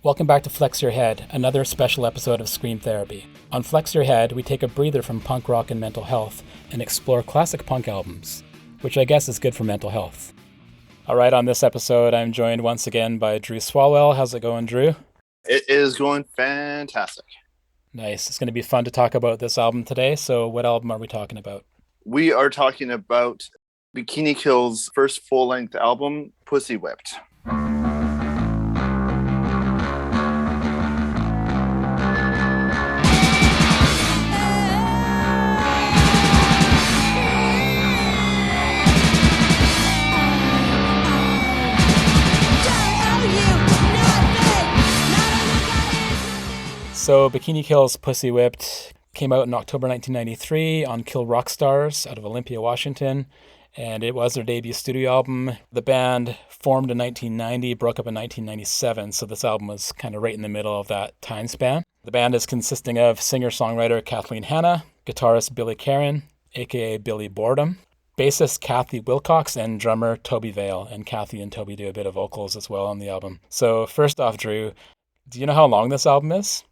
Welcome back to Flex Your Head, another special episode of Scream Therapy. On Flex Your Head, we take a breather from punk rock and mental health and explore classic punk albums, which I guess is good for mental health. All right, on this episode, I'm joined once again by Drue Swalwell. How's it going, Drew? It is going fantastic. Nice. It's going to be fun to talk about this album today. So what album are we talking about? We are talking about Bikini Kill's first full-length album, Pussy Whipped. So Bikini Kill's Pussy Whipped came out in October 1993 on Kill Rock Stars out of Olympia, Washington, and it was their debut studio album. The band formed in 1990, broke up in 1997, so this album was kind of right in the middle of that time span. The band is consisting of singer-songwriter Kathleen Hanna, guitarist Billy Karen, aka Billy Boredom, bassist Kathy Wilcox, and drummer Toby Vale. And Kathy and Toby do a bit of vocals as well on the album. So first off, Drew, do you know how long this album is?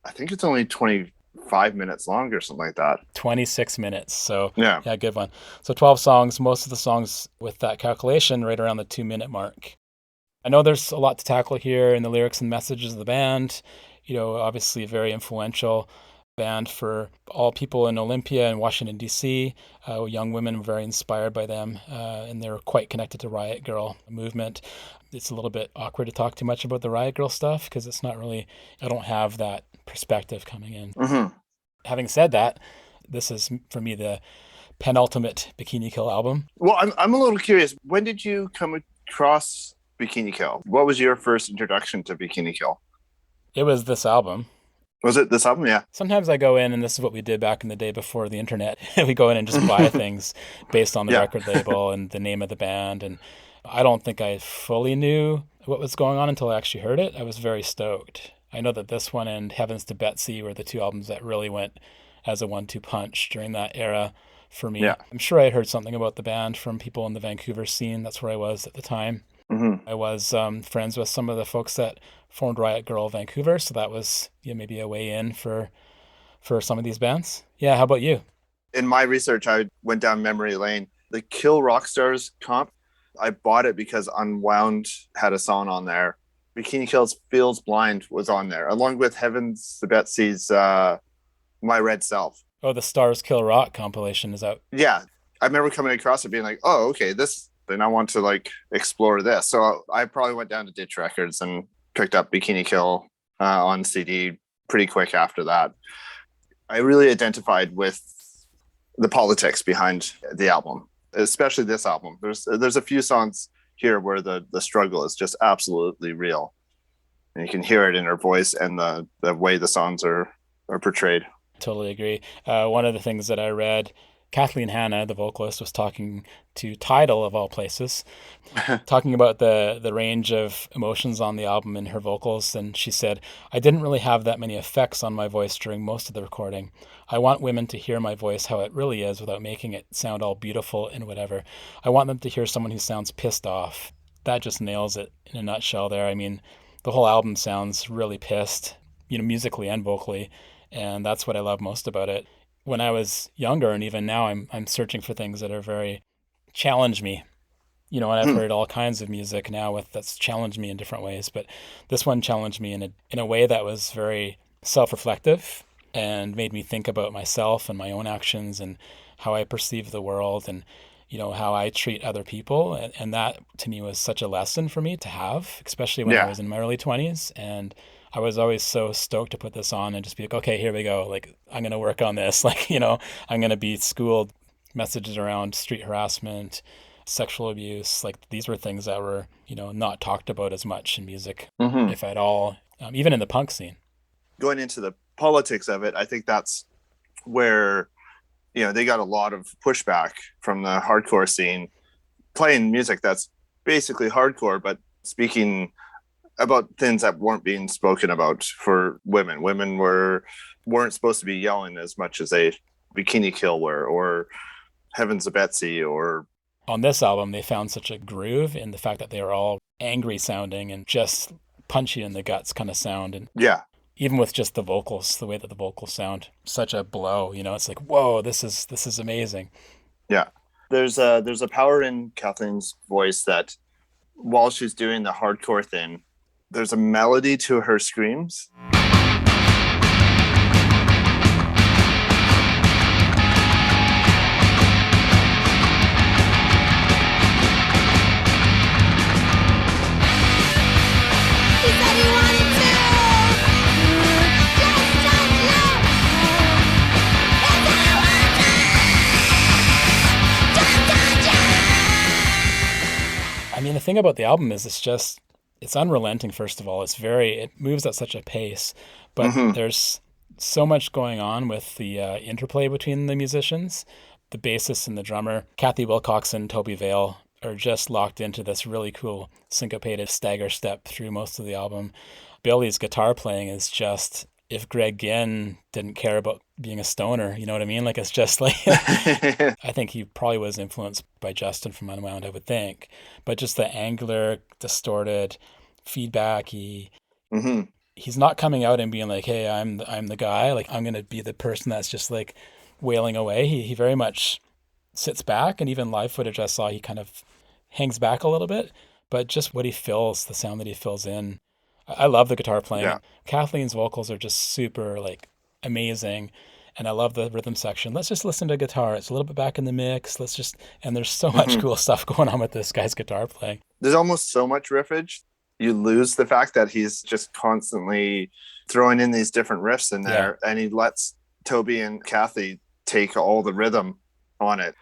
I think it's only 25 minutes long or something like that. 26 minutes. So Yeah. good one. So 12 songs, most of the songs with that calculation right around the 2-minute mark. I know there's a lot to tackle here in the lyrics and messages of the band. You know, obviously a very influential band for all people in Olympia and Washington, D.C. Young women were very inspired by them, and they're quite connected to Riot Girl movement. It's a little bit awkward to talk too much about the Riot Girl stuff because it's not really, I don't have that perspective coming in. Mm-hmm. Having said that, this is, for me, the penultimate Bikini Kill album. Well, I'm a little curious. When did you come across Bikini Kill? What was your first introduction to Bikini Kill? It was this album. Was it this album? Yeah. Sometimes I go in, and this is what we did back in the day before the internet. We go in and just buy things based on the record label and the name of the band. And I don't think I fully knew what was going on until I actually heard it. I was very stoked. I know that this one and Heavens to Betsy were the two albums that really went as a 1-2 punch during that era for me. Yeah. I'm sure I had heard something about the band from people in the Vancouver scene. That's where I was at the time. Mm-hmm. I was friends with some of the folks that formed Riot Girl Vancouver, so that was maybe a way in for some of these bands. Yeah, how about you? In my research, I went down memory lane. The Kill Rockstars comp, I bought it because Unwound had a song on there. Bikini Kill's Feels Blind was on there, along with Heavens to Betsy's My Red Self. Oh, the Stars Kill Rock compilation is out. Yeah. I remember coming across it being like, oh, okay, then I want to explore this. So I probably went down to Ditch Records and picked up Bikini Kill on CD pretty quick after that. I really identified with the politics behind the album, especially this album. There's a few songs here where the struggle is just absolutely real. And you can hear it in her voice and the way the songs are portrayed. Totally agree. One of the things that I read, Kathleen Hanna, the vocalist, was talking to Tidal, of all places, talking about the range of emotions on the album in her vocals. And she said, I didn't really have that many effects on my voice during most of the recording. I want women to hear my voice how it really is without making it sound all beautiful and whatever. I want them to hear someone who sounds pissed off. That just nails it in a nutshell there. I mean, the whole album sounds really pissed, musically and vocally. And that's what I love most about it. When I was younger, and even now, I'm searching for things that are very challenge me. And I've heard all kinds of music now that's challenged me in different ways, but this one challenged me in a way that was very self-reflective and made me think about myself and my own actions and how I perceive the world and how I treat other people. And that to me was such a lesson for me to have, especially when I was in my early 20s. And I was always so stoked to put this on and just be like, okay, here we go. I'm going to work on this. I'm going to be schooled. Messages around street harassment, sexual abuse. These were things that were, not talked about as much in music, if at all, even in the punk scene. Going into the politics of it, I think that's where, they got a lot of pushback from the hardcore scene, playing music that's basically hardcore, but speaking about things that weren't being spoken about for women. Women weren't supposed to be yelling as much as a Bikini Kill were, or Heavens to Betsy, or... On this album, they found such a groove in the fact that they were all angry sounding and just punch you in the guts kind of sound. And Yeah. even with just the vocals, the way that the vocals sound, such a blow, it's like, whoa, this is amazing. Yeah. There's a power in Kathleen's voice that while she's doing the hardcore thing, there's a melody to her screams. I mean, the thing about the album is it's unrelenting. First of all, it moves at such a pace, but Mm-hmm. there's so much going on with the interplay between the musicians. The bassist and the drummer, Kathy Wilcox and Toby Vale, are just locked into this really cool syncopated stagger step through most of the album. Billy's guitar playing is just, if Greg Ginn didn't care about being a stoner, you know what I mean? Like, it's just like, I think he probably was influenced by Justin from Unwound, I would think. But just the angular, distorted feedback, Mm-hmm. he's not coming out and being like, "Hey, I'm the guy. Like, I'm gonna be the person that's just like wailing away." He very much sits back, and even live footage I saw, he kind of hangs back a little bit. But just what he fills, the sound that he fills in, I love the guitar playing. Yeah. Kathleen's vocals are just super like amazing. And I love the rhythm section. Let's just listen to guitar. It's a little bit back in the mix. And there's so much Mm-hmm. cool stuff going on with this guy's guitar playing. There's almost so much riffage. You lose the fact that he's just constantly throwing in these different riffs in there, and he lets Toby and Kathy take all the rhythm on it.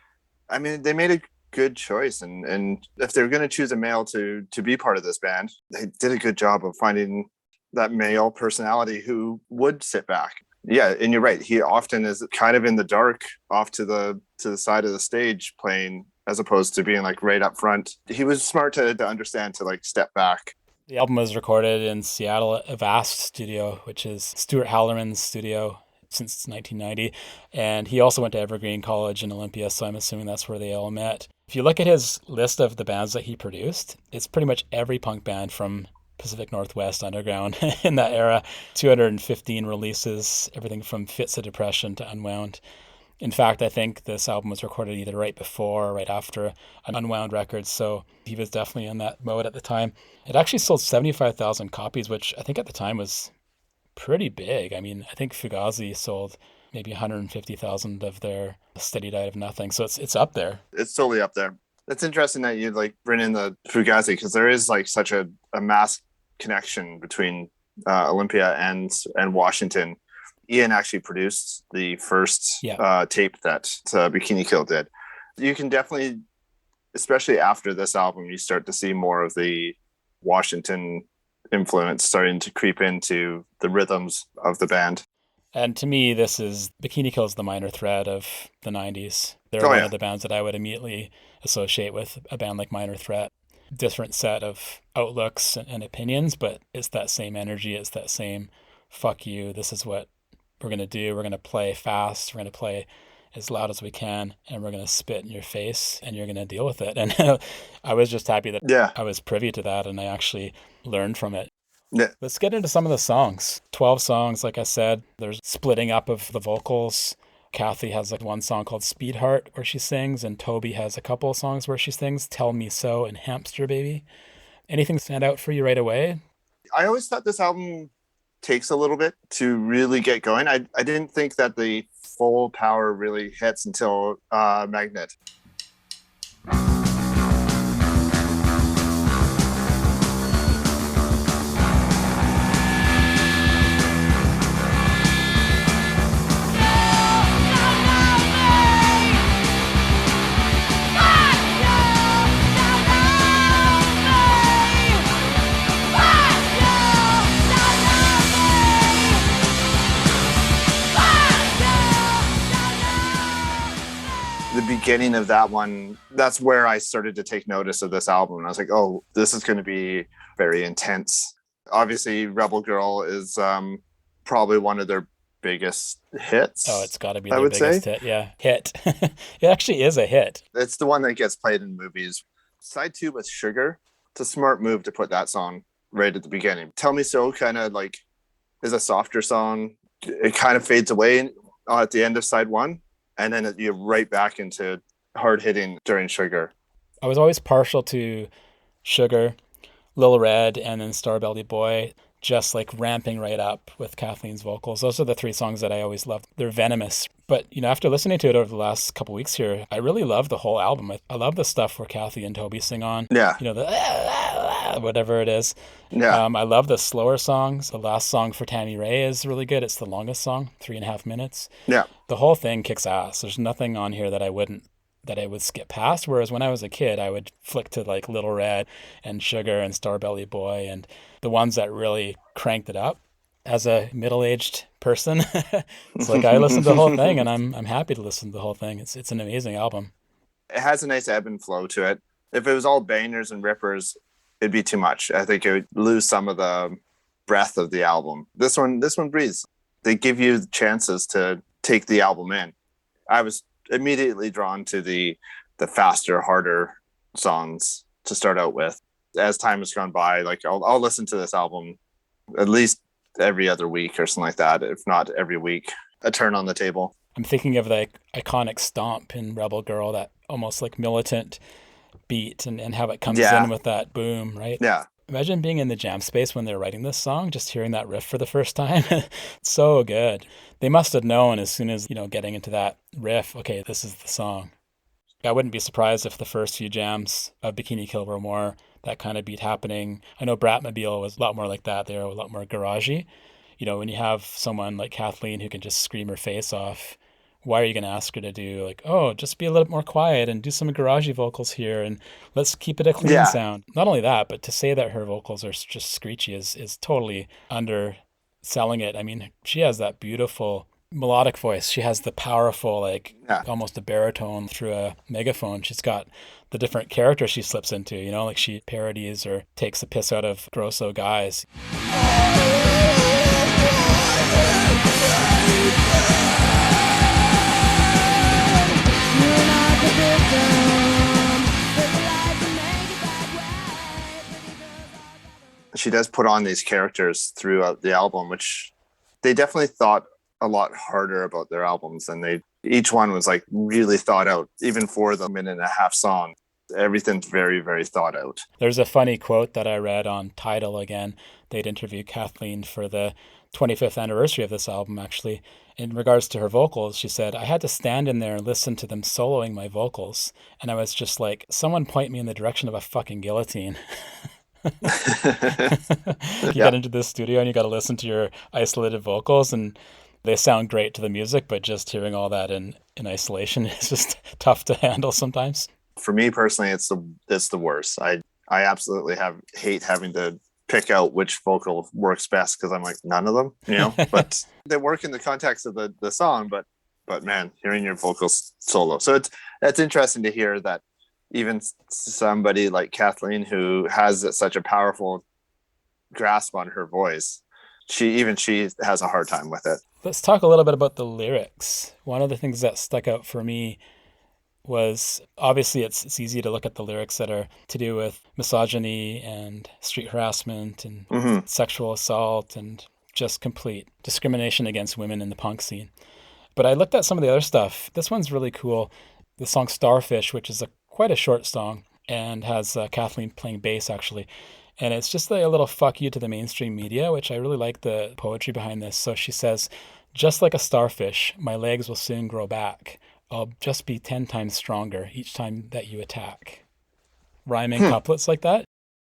I mean, they made a good choice, and if they're going to choose a male to be part of this band, they did a good job of finding that male personality who would sit back. Yeah, and you're right. He often is kind of in the dark, off to the side of the stage playing, as opposed to being like right up front. He was smart to understand to like step back. The album was recorded in Seattle at Avast Studio, which is Stuart Hallerman's studio since 1990. And he also went to Evergreen College in Olympia, so I'm assuming that's where they all met. If you look at his list of the bands that he produced, it's pretty much every punk band from Pacific Northwest Underground in that era. 215 releases, everything from Fits of Depression to Unwound. In fact, I think this album was recorded either right before or right after an Unwound record, so he was definitely in that mode at the time. It actually sold 75,000 copies, which I think at the time was pretty big. I mean, I think Fugazi sold maybe 150,000 of their Steady Diet of Nothing, so it's up there. It's totally up there. It's interesting that you like bring in the Fugazi, because there is like such a mass connection between Olympia and Washington. Ian actually produced the first tape that Bikini Kill did. You can definitely, especially after this album, you start to see more of the Washington influence starting to creep into the rhythms of the band. And to me, Bikini Kill is the minor threat of the 90s. They're one of the bands that I would immediately associate with a band like Minor Threat. Different set of outlooks and opinions, but it's that same energy. It's that same, fuck you, this is what we're going to do. We're going to play fast. We're going to play as loud as we can, and we're going to spit in your face, and you're going to deal with it. And I was just happy that I was privy to that, and I actually learned from it. Yeah. Let's get into some of the songs. 12 songs, like I said. There's splitting up of the vocals. Kathy has like one song called Speed Heart where she sings, and Toby has a couple of songs where she sings Tell Me So and Hamster Baby. Anything stand out for you right away? I always thought this album takes a little bit to really get going. I didn't think that the full power really hits until Magnet. The beginning of that one, that's where I started to take notice of this album. And I was like, oh, this is going to be very intense. Obviously, Rebel Girl is probably one of their biggest hits. Oh, it's got to be their biggest hit. Yeah, hit. It actually is a hit. It's the one that gets played in movies. Side 2 with Sugar. It's a smart move to put that song right at the beginning. Tell Me So kind of like is a softer song. It kind of fades away at the end of side one, and then you're right back into hard hitting during Sugar. I was always partial to Sugar, Little Red, and then Star Bellied Boy, just like ramping right up with Kathleen's vocals. Those are the three songs that I always loved. They're venomous. But, after listening to it over the last couple weeks here, I really love the whole album. I love the stuff where Kathy and Toby sing on, Yeah, the whatever it is. yeah, I love the slower songs. The last song for Tammy Ray is really good. It's the longest song, 3.5 minutes. yeah. The whole thing kicks ass. There's nothing on here that I would skip past. Whereas when I was a kid, I would flick to like Little Red and Sugar and Star Belly Boy and the ones that really cranked it up. As a middle-aged person, it's like I listened to the whole thing, and I'm happy to listen to the whole thing. It's an amazing album. It has a nice ebb and flow to it. If it was all bangers and rippers, it'd be too much. I think it would lose some of the breadth of the album. This one breathes. They give you chances to take the album in. I was immediately drawn to the faster, harder songs to start out with. As time has gone by, like I'll listen to this album at least every other week or something like that, if not every week. A turn on the table. I'm thinking of the iconic stomp in Rebel Girl, that almost like militant beat and how it comes Yeah, in with that boom, right? yeah, Imagine being in the jam space when they're writing this song, just hearing that riff for the first time. It's so good. They must have known as soon as, getting into that riff, okay, this is the song. I wouldn't be surprised if the first few jams of Bikini Kill were more that kind of beat happening. I know Bratmobile was a lot more like that. They were a lot more garagey. When you have someone like Kathleen who can just scream her face off, why are you going to ask her to do like, oh, just be a little more quiet and do some garagey vocals here and let's keep it a clean yeah. sound. Not only that, but to say that her vocals are just screechy is totally underselling it. I mean, she has that beautiful melodic voice. She has the powerful, like Yeah. almost a baritone through a megaphone. She's got the different characters she slips into, like she parodies or takes the piss out of grosso guys. She does put on these characters throughout the album, which they definitely thought a lot harder about their albums, and each one was like really thought out, even for the minute and a half song. Everything's very, very thought out. There's a funny quote that I read on Tidal again. They'd interviewed Kathleen for the 25th anniversary of this album, actually. In regards to her vocals, she said, I had to stand in there and listen to them soloing my vocals. And I was just like, someone point me in the direction of a fucking guillotine. You Yeah. get into this studio and you got to listen to your isolated vocals, and they sound great to the music, but just hearing all that in isolation is just tough to handle sometimes. For me personally, it's the worst. I absolutely hate having to pick out which vocal works best because I'm like none of them. But they work in the context of the song. But man, hearing your vocals solo, so it's interesting to hear that even somebody like Kathleen, who has such a powerful grasp on her voice, she has a hard time with it. Let's talk a little bit about the lyrics. One of the things that stuck out for me was obviously it's easy to look at the lyrics that are to do with misogyny and street harassment and Mm-hmm. sexual assault and just complete discrimination against women in the punk scene. But I looked at some of the other stuff. This one's really cool. The song Starfish, which is quite a short song and has Kathleen playing bass actually. And it's just a little fuck you to the mainstream media, which I really like the poetry behind this. So she says, just like a starfish, my legs will soon grow back. I'll just be 10 times stronger each time that you attack. Rhyming Hmm. couplets like that.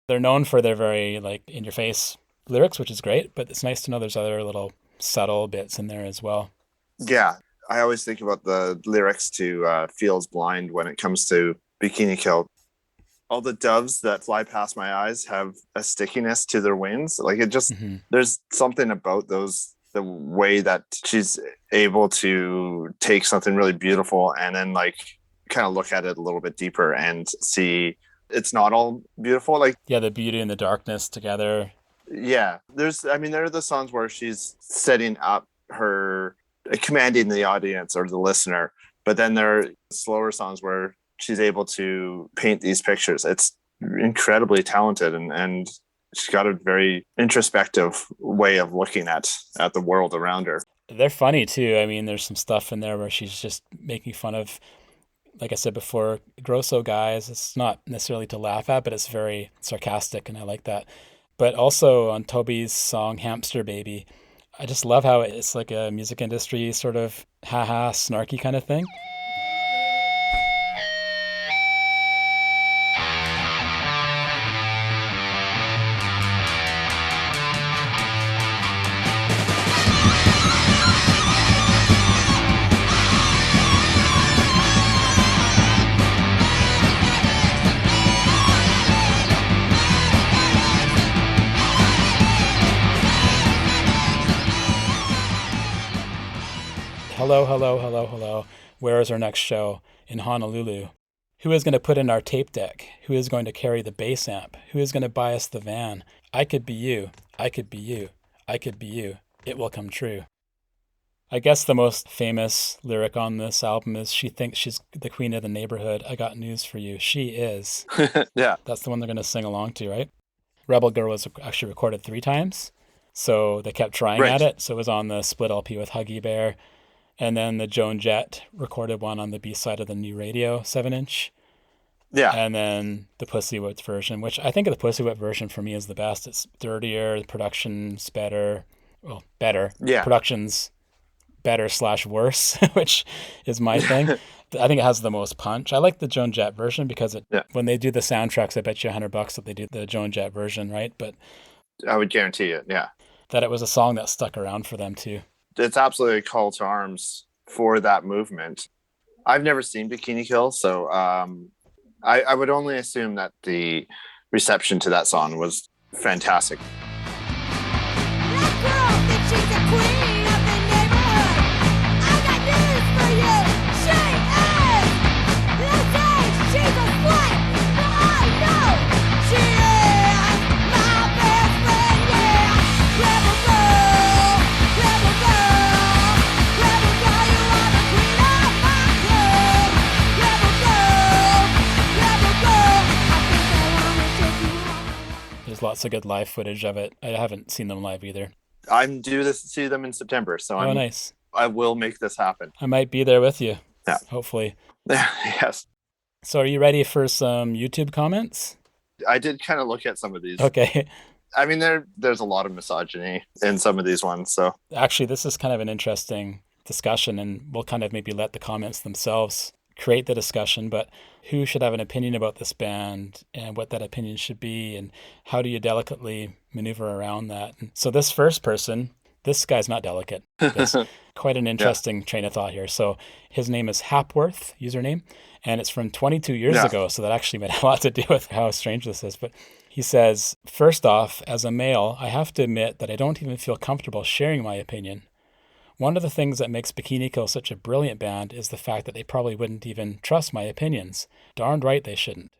They're known for their very like in your face lyrics, which is great, but it's nice to know there's other little subtle bits in there as well. Yeah, I always think about the lyrics to "Feels Blind" when it comes to Bikini Kill. All the doves that fly past my eyes have a stickiness to their wings. Like it just, Mm-hmm. there's something about those, the way that she's able to take something really beautiful and then like kind of look at it a little bit deeper and see it's not all beautiful. Like, Yeah, the beauty and the darkness together. yeah, there are the songs where she's setting up her, commanding the audience or the listener, but then there are slower songs where she's able to paint these pictures. It's incredibly talented, and she's got a very introspective way of looking at the world around her. They're funny too. I mean, there's some stuff in there where she's just making fun of, like I said before, grosso guys. It's not necessarily to laugh at, but it's very sarcastic, and I like that. But also on Toby's song Hamster Baby, I just love how it's like a music industry sort of haha snarky kind of thing. Hello, hello, hello, hello. Where is our next show? In Honolulu. Who is going to put in our tape deck? Who is going to carry the bass amp? Who is going to buy us the van? I could be you. I could be you. I could be you. It will come true. I guess the most famous lyric on this album is she thinks she's the queen of the neighborhood. I got news for you. She is. Yeah. That's the one they're going to sing along to, right? Rebel Girl was actually recorded 3 times. So they kept trying at Right. it. So it was on the split LP with Huggy Bear. And then the Joan Jett recorded one on the B side of the New Radio 7-inch. Yeah. And then the Pussy Whipped version, which I think the Pussy Whipped version for me is the best. It's dirtier, the production's better. Well, better. Yeah. Production's better / worse, which is my thing. I think it has the most punch. I like the Joan Jett version because when they do the soundtracks, I bet you $100 that they do the Joan Jett version, right? But I would guarantee it. Yeah. that it was a song that stuck around for them too. It's absolutely a call to arms for that movement. I've never seen Bikini Kill, so I would only assume that the reception to that song was fantastic. That girl thinks she's a queen of the neighborhood. I got news for you. She is. They say she's a slut, but I know she is my best friend. Yeah, rebel girl, rebel girl, rebel girl. You are the queen of my club. Rebel girl, rebel girl. I think I wanna take you home. There's lots of good live footage of it. I haven't seen them live either. I'm due to see them in September, so Oh, nice. I will make this happen. I might be there with you. Yeah. Hopefully. Yes. So are you ready for some YouTube comments? I did kind of look at some of these. Okay. I mean, there's a lot of misogyny in some of these ones, so Actually, this is kind of an interesting discussion, and we'll kind of maybe let the comments themselves create the discussion, but who should have an opinion about this band and what that opinion should be, and how do you delicately maneuver around that? And so this first person, this guy's not delicate. There's quite an interesting train of thought here. So his name is Hapworth, username, and it's from 22 years ago, so that actually made a lot to do with how strange this is. But he says, first off, as a male, I have to admit that I don't even feel comfortable sharing my opinion. One of the things that makes Bikini Kill such a brilliant band is the fact that they probably wouldn't even trust my opinions. Darned right they shouldn't.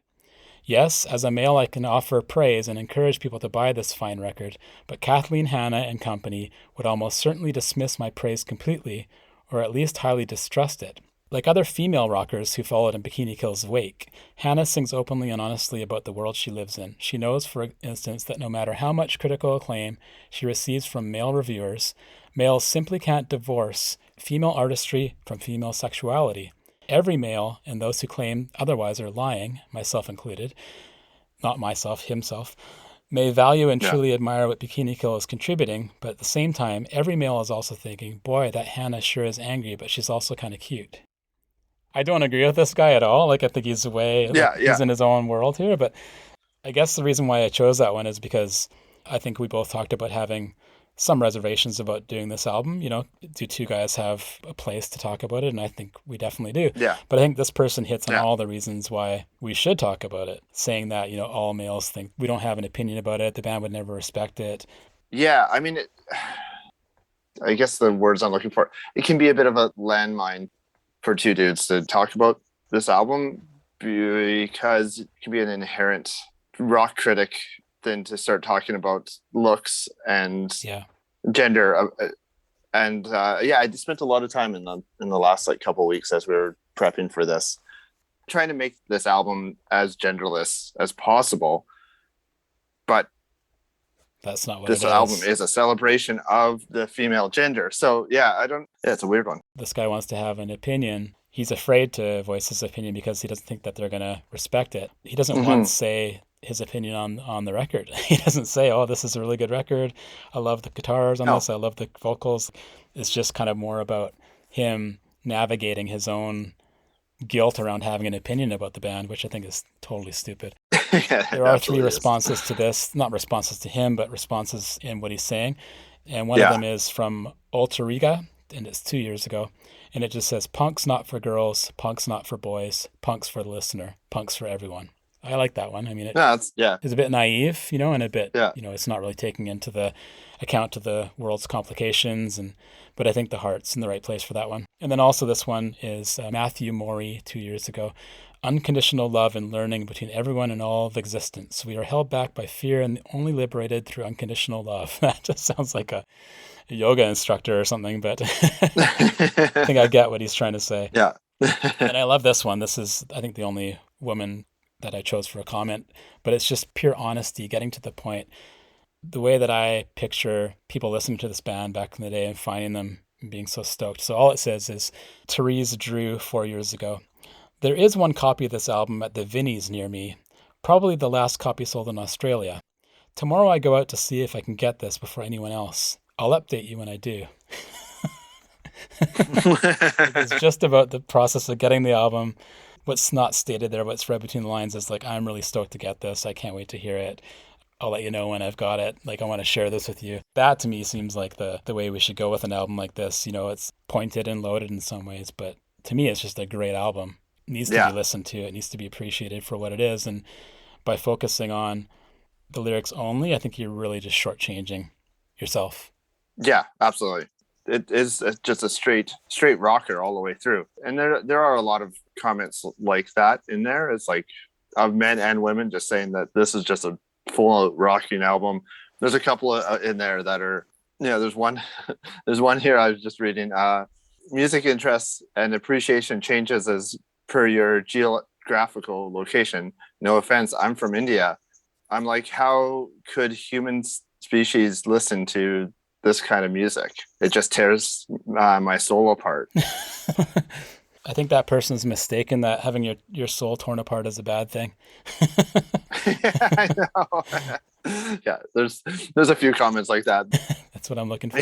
Yes, as a male I can offer praise and encourage people to buy this fine record, but Kathleen Hanna and company would almost certainly dismiss my praise completely, or at least highly distrust it. Like other female rockers who followed in Bikini Kill's wake, Hannah sings openly and honestly about the world she lives in. She knows, for instance, that no matter how much critical acclaim she receives from male reviewers, males simply can't divorce female artistry from female sexuality. Every male, and those who claim otherwise are lying, myself included, not myself, himself, may value and truly admire what Bikini Kill is contributing, but at the same time, every male is also thinking, boy, that Hannah sure is angry, but she's also kind of cute. I don't agree with this guy at all. Like, I think he's he's in his own world here, but I guess the reason why I chose that one is because I think we both talked about having some reservations about doing this album. You know, do two guys have a place to talk about it? And I think we definitely do. Yeah. But I think this person hits on all the reasons why we should talk about it, saying that, you know, all males think we don't have an opinion about it. The band would never respect it. Yeah. I mean, I guess the words I'm looking for, it can be a bit of a landmine for two dudes to talk about this album because it can be an inherent rock critic than to start talking about looks and gender. I spent a lot of time in the last like couple of weeks as we were prepping for this, trying to make this album as genderless as possible. But That's not what this it album is. is a celebration of the female gender. So yeah, it's a weird one. This guy wants to have an opinion. He's afraid to voice his opinion because he doesn't think that they're going to respect it. He doesn't once say his opinion on the record. He doesn't say, oh, this is a really good record. I love the guitars on No. this. I love the vocals. It's just kind of more about him navigating his own guilt around having an opinion about the band, which I think is totally stupid. Yeah, There are three responses to this, not responses to him, but responses in what he's saying. And one of them is from Ulteriga, and it's 2 years ago. And it just says, punk's not for girls, punk's not for boys, punk's for the listener, punk's for everyone. I like that one. I mean, it's a bit naive, and a bit, it's not really taking into the account of the world's complications, but I think the heart's in the right place for that one. And then also this one is Matthew Morey, 2 years ago. Unconditional love and learning between everyone and all of existence. We are held back by fear and only liberated through unconditional love. That just sounds like a yoga instructor or something, but I think I get what he's trying to say. Yeah. And I love this one. This is, I think, the only woman that I chose for a comment, but it's just pure honesty, getting to the point. The way that I picture people listening to this band back in the day and finding them and being so stoked. So all it says is, Therese Drue 4 years ago. There is one copy of this album at the Vinnies near me, probably the last copy sold in Australia. Tomorrow I go out to see if I can get this before anyone else. I'll update you when I do. It's just about the process of getting the album. What's not stated there, what's read between the lines is like, I'm really stoked to get this. I can't wait to hear it. I'll let you know when I've got it. Like, I want to share this with you. That to me seems like the way we should go with an album like this. It's pointed and loaded in some ways, but to me, it's just a great album. It needs to be listened to. It needs to be appreciated for what it is. And by focusing on the lyrics only, I think you're really just shortchanging yourself. Yeah, absolutely. It is just a straight rocker all the way through. And there are a lot of comments like that in there. It's like of men and women just saying that this is just a full rocking album. There's a couple in there that are, there's one here I was just reading. Music interests and appreciation changes as per your geographical location. No offense, I'm from India. I'm like, how could human species listen to this kind of music? It just tears my soul apart. I think that person's mistaken that having your soul torn apart is a bad thing. Yeah, I know. Yeah, there's a few comments like that. That's what I'm looking for.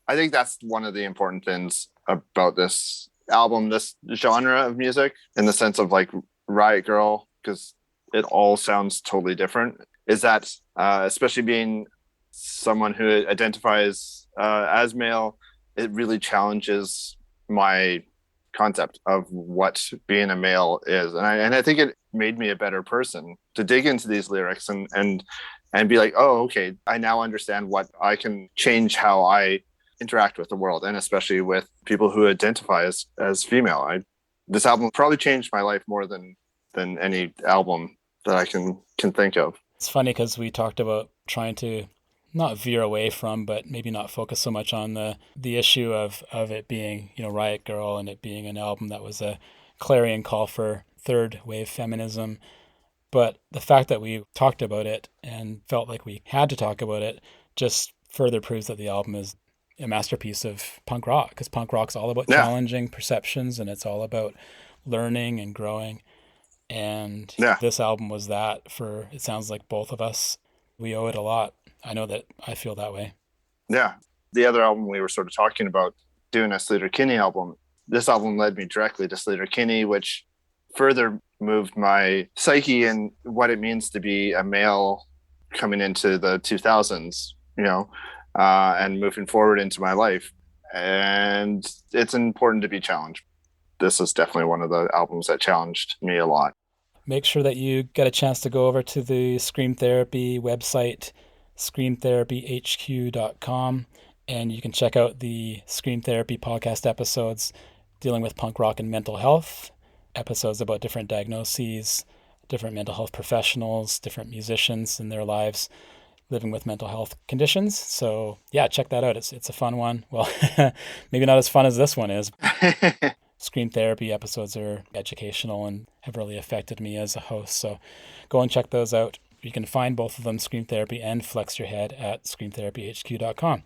I think that's one of the important things about this album, this genre of music, in the sense of like Riot Girl, because it all sounds totally different, is that especially being someone who identifies as male, it really challenges my concept of what being a male is, and I think it made me a better person to dig into these lyrics and be like, oh, okay, I now understand what I can change how I interact with the world, and especially with people who identify as female. This album probably changed my life more than any album that I can think of. It's funny because we talked about trying to not veer away from, but maybe not focus so much on the issue of it being, Riot Girl, and it being an album that was a clarion call for third wave feminism. But the fact that we talked about it and felt like we had to talk about it just further proves that the album is a masterpiece of punk rock, because punk rock's all about challenging perceptions, and it's all about learning and growing. And this album was that for, it sounds like, both of us. We owe it a lot. I know that I feel that way. Yeah. The other album we were sort of talking about, doing a Sleater-Kinney album, this album led me directly to Sleater-Kinney, which further moved my psyche and what it means to be a male coming into the 2000s, and moving forward into my life. And it's important to be challenged. This is definitely one of the albums that challenged me a lot. Make sure that you get a chance to go over to the Scream Therapy website, screamtherapyhq.com, and you can check out the Scream Therapy podcast episodes dealing with punk rock and mental health, episodes about different diagnoses, different mental health professionals, different musicians in their lives living with mental health conditions. So yeah, check that out. It's a fun one. Well, maybe not as fun as this one is. Scream Therapy episodes are educational and have really affected me as a host. So go and check those out. You can find both of them, Scream Therapy and Flex Your Head, at screamtherapyhq.com.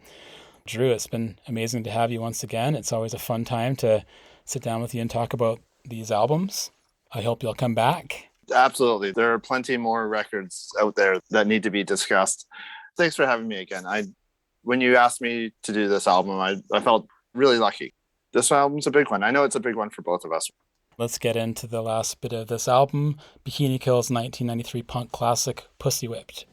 Drue, it's been amazing to have you once again. It's always a fun time to sit down with you and talk about these albums. I hope you'll come back. Absolutely. There are plenty more records out there that need to be discussed. Thanks for having me again. When you asked me to do this album, I felt really lucky. This album's a big one. I know it's a big one for both of us. Let's get into the last bit of this album, Bikini Kill's 1993 punk classic, Pussy Whipped.